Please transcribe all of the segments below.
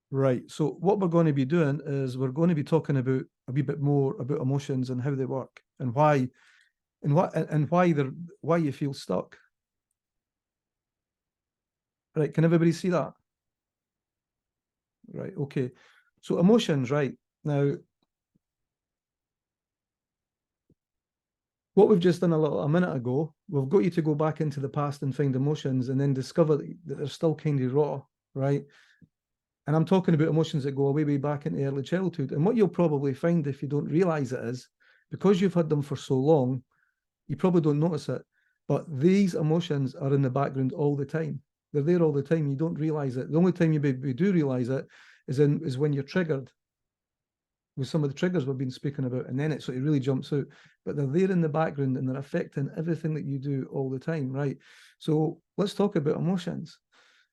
Right. So what we're going to be doing is we're going to be talking about a wee bit more about emotions and how they work and why why you feel stuck. Right. Can everybody see that? Right. Okay. So emotions, right. Now, what we've just done a minute ago, we've got you to go back into the past and find emotions and then discover that they're still kind of raw, right? And I'm talking about emotions that go way back into early childhood. And what you'll probably find if you don't realize it is because you've had them for so long, you probably don't notice it. But these emotions are in the background all the time. They're there all the time. You don't realize it. The only time you do realize it is when you're triggered with some of the triggers we've been speaking about, and then it sort of really jumps out. But they're there in the background and they're affecting everything that you do all the time, right? So let's talk about emotions.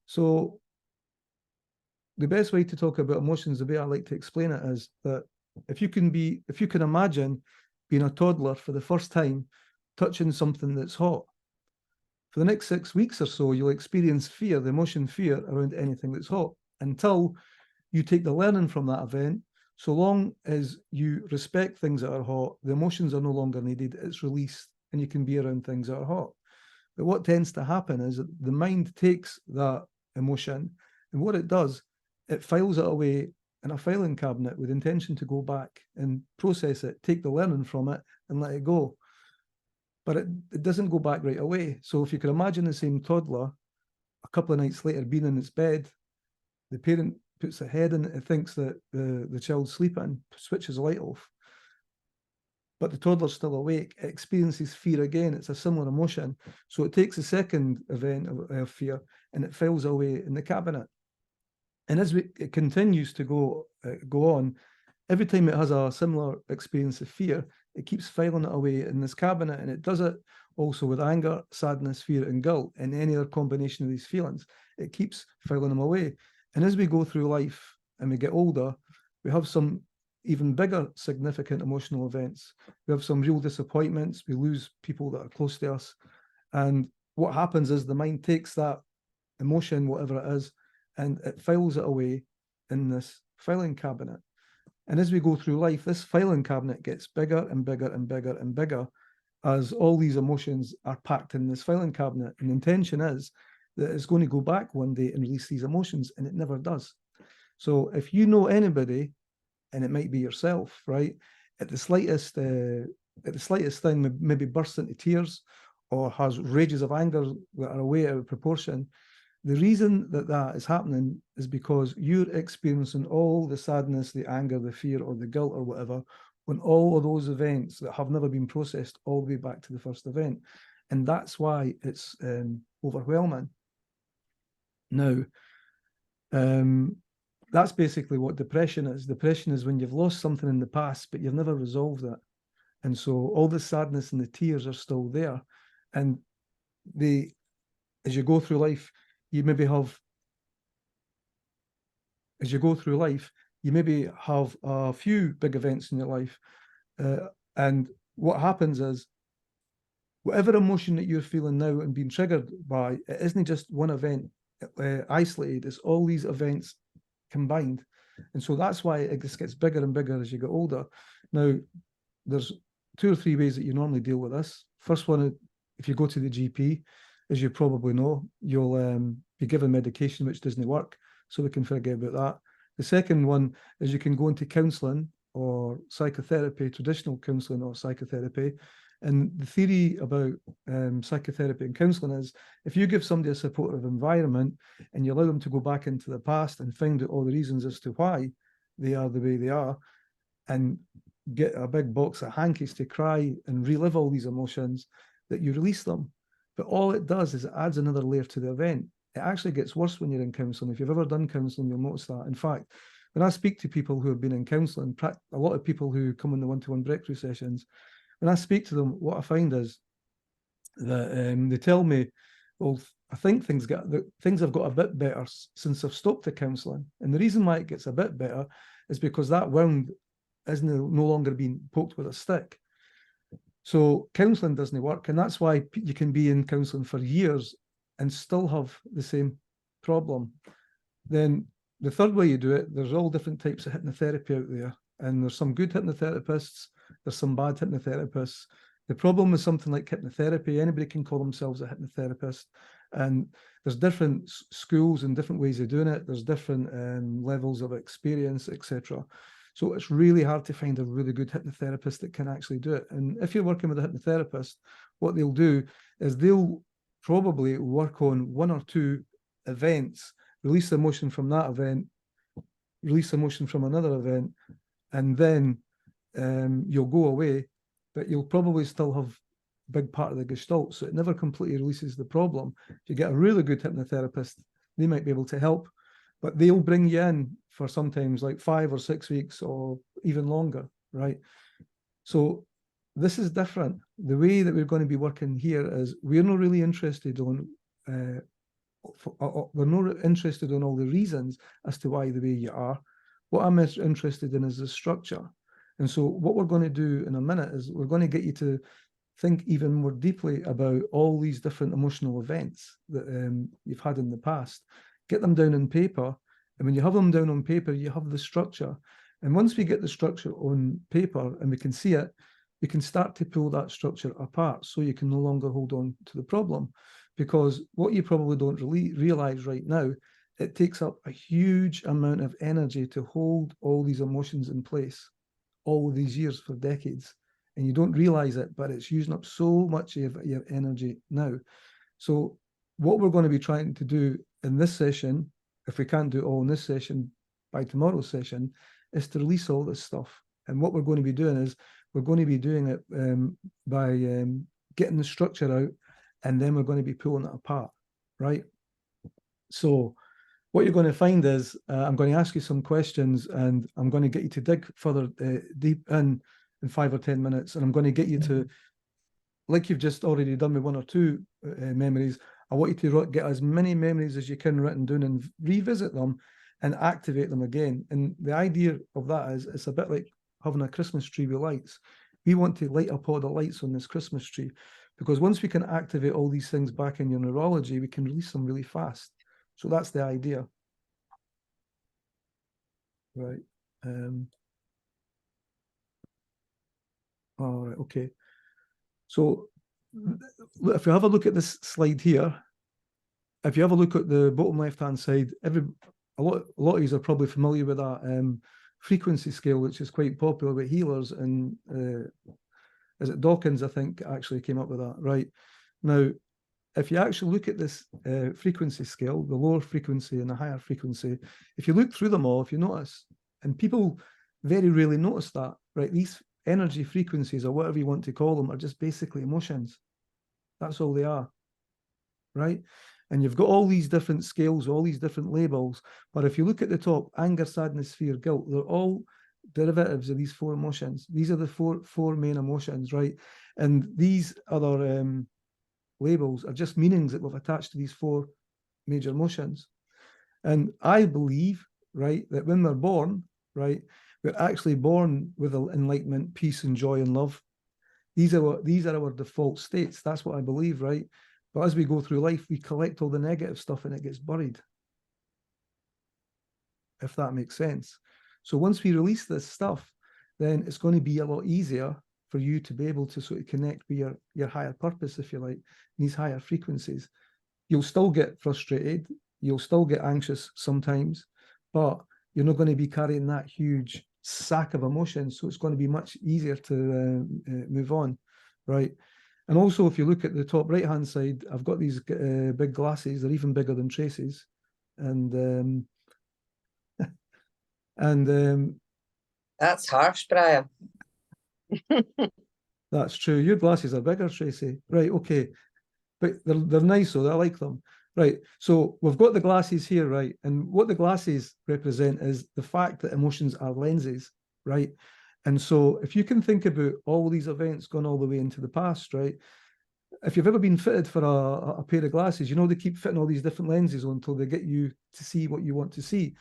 So the best way to talk about emotions, the way I like to explain it, is that if you can imagine being a toddler for the first time, touching something that's hot. For the next 6 weeks or so, you'll experience fear, the emotion fear around anything that's hot, until you take the learning from that event. So long as you respect things that are hot, the emotions are no longer needed, it's released, and you can be around things that are hot. But what tends to happen is that the mind takes that emotion, and what it does, it files it away in a filing cabinet with intention to go back and process it, take the learning from it, and let it go. But it doesn't go back right away. So if you can imagine the same toddler a couple of nights later being in its bed, the parent puts a head in it, it thinks that the child's sleeping, switches the light off. But the toddler's still awake, it experiences fear again. It's a similar emotion. So it takes a second event of fear and it files away in the cabinet. And as it continues to go on, every time it has a similar experience of fear, it keeps filing it away in this cabinet. And it does it also with anger, sadness, fear, and guilt, and any other combination of these feelings. It keeps filing them away. And as we go through life and we get older, we have some even bigger, significant emotional events. We have some real disappointments. We lose people that are close to us. And what happens is the mind takes that emotion, whatever it is, and it files it away in this filing cabinet. And as we go through life, this filing cabinet gets bigger and bigger and bigger and bigger as all these emotions are packed in this filing cabinet. And the intention is that it's going to go back one day and release these emotions, and it never does. So if you know anybody, and it might be yourself, right, at the slightest thing, maybe bursts into tears or has rages of anger that are way out of proportion, the reason that that is happening is because you're experiencing all the sadness, the anger, the fear, or the guilt, or whatever, on all of those events that have never been processed all the way back to the first event. And that's why it's overwhelming. Now, that's basically what depression is. Depression is when you've lost something in the past, but you've never resolved it. And so all the sadness and the tears are still there. And as you go through life, you maybe have a few big events in your life. And what happens is, whatever emotion that you're feeling now and being triggered by, it isn't just one event isolated, it's all these events combined. And so that's why it just gets bigger and bigger as you get older. Now, there's 2 or 3 ways that you normally deal with this. First one, if you go to the GP, as you probably know, you'll be given medication which doesn't work, so we can forget about that. The second one is you can go into counselling or psychotherapy, traditional counselling or psychotherapy. And the theory about psychotherapy and counselling is if you give somebody a supportive environment and you allow them to go back into the past and find out all the reasons as to why they are the way they are, and get a big box of hankies to cry and relive all these emotions, that you release them. But all it does is it adds another layer to the event. It actually gets worse when you're in counselling. If you've ever done counselling, you'll notice that. In fact, when I speak to people who have been in counselling, a lot of people who come in the one-to-one breakthrough sessions, when I speak to them, what I find is that they tell me, well, I think things have got a bit better since I've stopped the counselling. And the reason why it gets a bit better is because that wound is no longer being poked with a stick. So counselling doesn't work, and that's why you can be in counselling for years and still have the same problem. Then the third way you do it, there's all different types of hypnotherapy out there. And there's some good hypnotherapists, there's some bad hypnotherapists. The problem with something like hypnotherapy, anybody can call themselves a hypnotherapist. And there's different schools and different ways of doing it. There's different levels of experience, etc. So it's really hard to find a really good hypnotherapist that can actually do it. And if you're working with a hypnotherapist, what they'll do is they'll probably work on one or two events, release the emotion from that event, release emotion from another event, and then you'll go away, but you'll probably still have a big part of the gestalt. So it never completely releases the problem. If you get a really good hypnotherapist, they might be able to help, but they'll bring you in for sometimes like 5 or 6 weeks or even longer, right? So this is different. The way that we're going to be working here is we're not really interested on we're not interested in all the reasons as to why the way you are. What I'm interested in is the structure. And so what we're going to do in a minute is we're going to get you to think even more deeply about all these different emotional events that you've had in the past. Get them down on paper. And when you have them down on paper, you have the structure. And once we get the structure on paper and we can see it, we can start to pull that structure apart so you can no longer hold on to the problem. Because what you probably don't really realize right now, it takes up a huge amount of energy to hold all these emotions in place all these years for decades. And you don't realize it, but it's using up so much of your energy now. So what we're going to be trying to do in this session, if we can't do it all in this session, by tomorrow's session, is to release all this stuff. And what we're going to be doing is we're going to be doing it by getting the structure out, and then we're going to be pulling it apart, right? So what you're going to find is I'm going to ask you some questions, and I'm going to get you to dig further deep in 5 or 10 minutes, and I'm going to get you to, like you've just already done with 1 or 2 memories, I want you to get as many memories as you can written down and revisit them and activate them again. And the idea of that is it's a bit like having a Christmas tree with lights. We want to light up all the lights on this Christmas tree, because once we can activate all these things back in your neurology, we can release them really fast. So that's the idea. Right. All right, okay. So if you have a look at this slide here, if you have a look at the bottom left-hand side, a lot of you are probably familiar with that frequency scale, which is quite popular with healers. And is it Dawkins, I think, actually came up with that, right? Now, if you actually look at this frequency scale, the lower frequency and the higher frequency, if you look through them all, if you notice, and people very rarely notice that, right? These energy frequencies, or whatever you want to call them, are just basically emotions. That's all they are, right? And you've got all these different scales, all these different labels. But if you look at the top, anger, sadness, fear, guilt, they're all derivatives of these 4 emotions. These are the four main emotions, right? And these other labels are just meanings that we've attached to these 4 major emotions. And I believe, right, that when we're born, right, we're actually born with enlightenment, peace, and joy and love. These are our default states. That's what I believe, right? But as we go through life, we collect all the negative stuff and it gets buried, if that makes sense. So once we release this stuff, then it's going to be a lot easier for you to be able to sort of connect with your higher purpose, if you like, these higher frequencies. You'll still get frustrated. You'll still get anxious sometimes, but you're not going to be carrying that huge sack of emotions. So it's going to be much easier to move on, right? And also, if you look at the top right-hand side, I've got these big glasses. They're even bigger than Tracy's. And that's harsh, Brian. That's true. Your glasses are bigger, Tracy. Right, okay. But they're nice, so I like them. Right, so we've got the glasses here, right? And what the glasses represent is the fact that emotions are lenses, right? And so if you can think about all these events going all the way into the past, right? If you've ever been fitted for a pair of glasses, you know they keep fitting all these different lenses on until they get you to see what you want to see.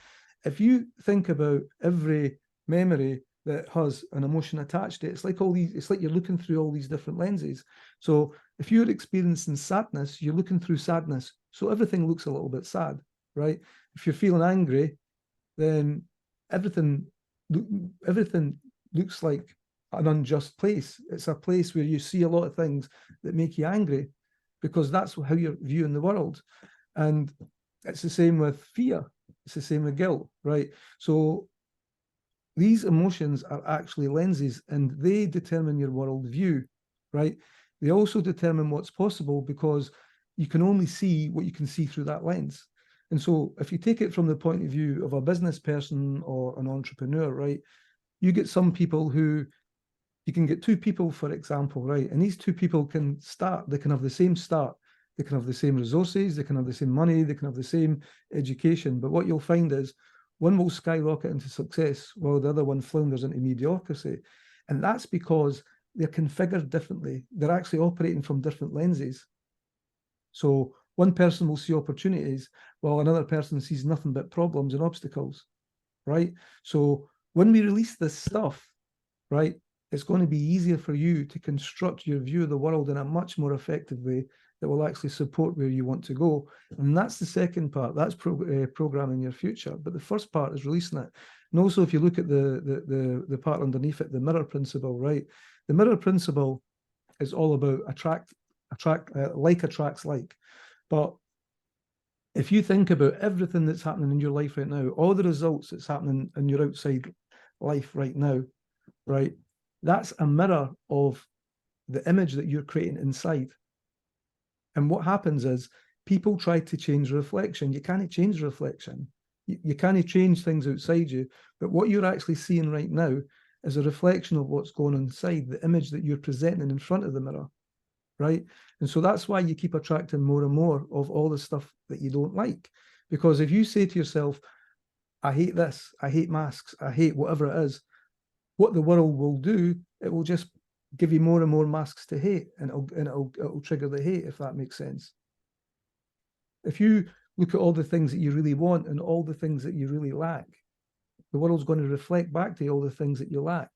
If you think about every memory that has an emotion attached to it, it's like you're looking through all these different lenses. So if you're experiencing sadness, you're looking through sadness. So everything looks a little bit sad, right? If you're feeling angry, then everything looks like an unjust place. It's a place where you see a lot of things that make you angry, because that's how you're viewing the world. And it's the same with fear. It's the same with guilt, right? So these emotions are actually lenses, and they determine your worldview, right? They also determine what's possible, because you can only see what you can see through that lens. And so if you take it from the point of view of a business person or an entrepreneur, right, you get some people who, you can get two people, for example, right? And these two people can start, they can have the same start, they can have the same resources, they can have the same money, they can have the same education. But what you'll find is one will skyrocket into success while the other one flounders into mediocrity. And that's because they're configured differently. They're actually operating from different lenses. So one person will see opportunities while another person sees nothing but problems and obstacles, right? So when we release this stuff, right, it's going to be easier for you to construct your view of the world in a much more effective way that will actually support where you want to go. And that's the second part. That's programming your future. But the first part is releasing it. And also, if you look at the part underneath it, the mirror principle, right? The mirror principle is all about like attracts like. But if you think about everything that's happening in your life right now, all the results that's happening in your outside life right now, right? That's a mirror of the image that you're creating inside. And what happens is people try to change reflection. You can't change reflection. You can't change things outside you. But what you're actually seeing right now is a reflection of what's going on inside, the image that you're presenting in front of the mirror, right? And so that's why you keep attracting more and more of all the stuff that you don't like. Because if you say to yourself, I hate this, I hate masks, I hate whatever it is, what the world will do, it will just give you more and more masks to hate, and it'll trigger the hate, if that makes sense. If you look at all the things that you really want and all the things that you really lack, the world's going to reflect back to you all the things that you lack,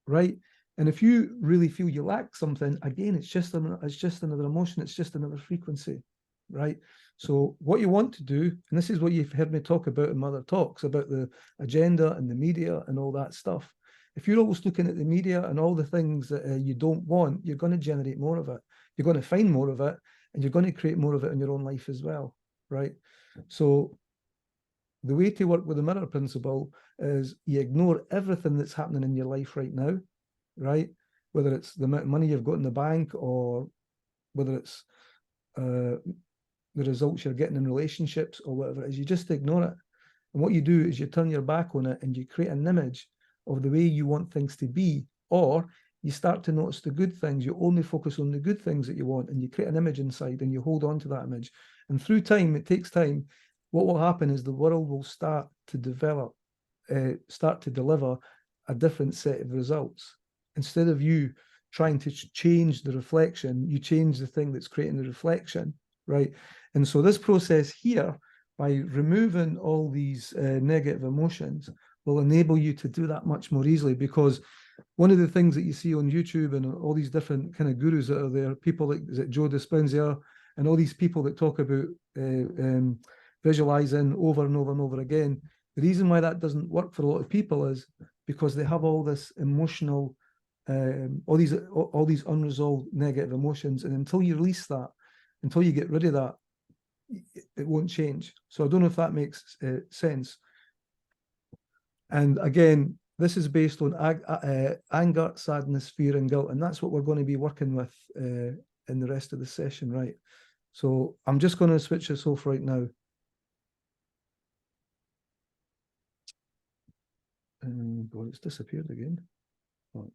right? And if you really feel you lack something, again, it's just another emotion, it's just another frequency, right? So what you want to do, and this is what you've heard me talk about in my other talks, about the agenda and the media and all that stuff. If you're always looking at the media and all the things that you don't want, you're going to generate more of it. You're going to find more of it, and you're going to create more of it in your own life as well, right? So the way to work with the mirror principle is you ignore everything that's happening in your life right now, right? Whether it's the money you've got in the bank, or whether it's the results you're getting in relationships, or whatever it is, you just ignore it. And what you do is you turn your back on it and you create an image of the way you want things to be, or you start to notice the good things. You only focus on the good things that you want, and you create an image inside, and you hold on to that image. And through time, it takes time, what will happen is the world will start to develop, start to deliver a different set of results. Instead of you trying to change the reflection, you change the thing that's creating the reflection, right? And so this process here, by removing all these negative emotions, will enable you to do that much more easily. Because one of the things that you see on YouTube and all these different kind of gurus that are there, people like, is it Joe Dispenza, and all these people that talk about visualizing over and over and over again, the reason why that doesn't work for a lot of people is because they have all this emotional, all these unresolved negative emotions, and until you release that, until you get rid of that, it won't change. So I don't know if that makes sense. And again, this is based on anger, sadness, fear, and guilt, and that's what we're going to be working with in the rest of the session, right? So I'm just going to switch this off right now. God, it's disappeared again. Oh.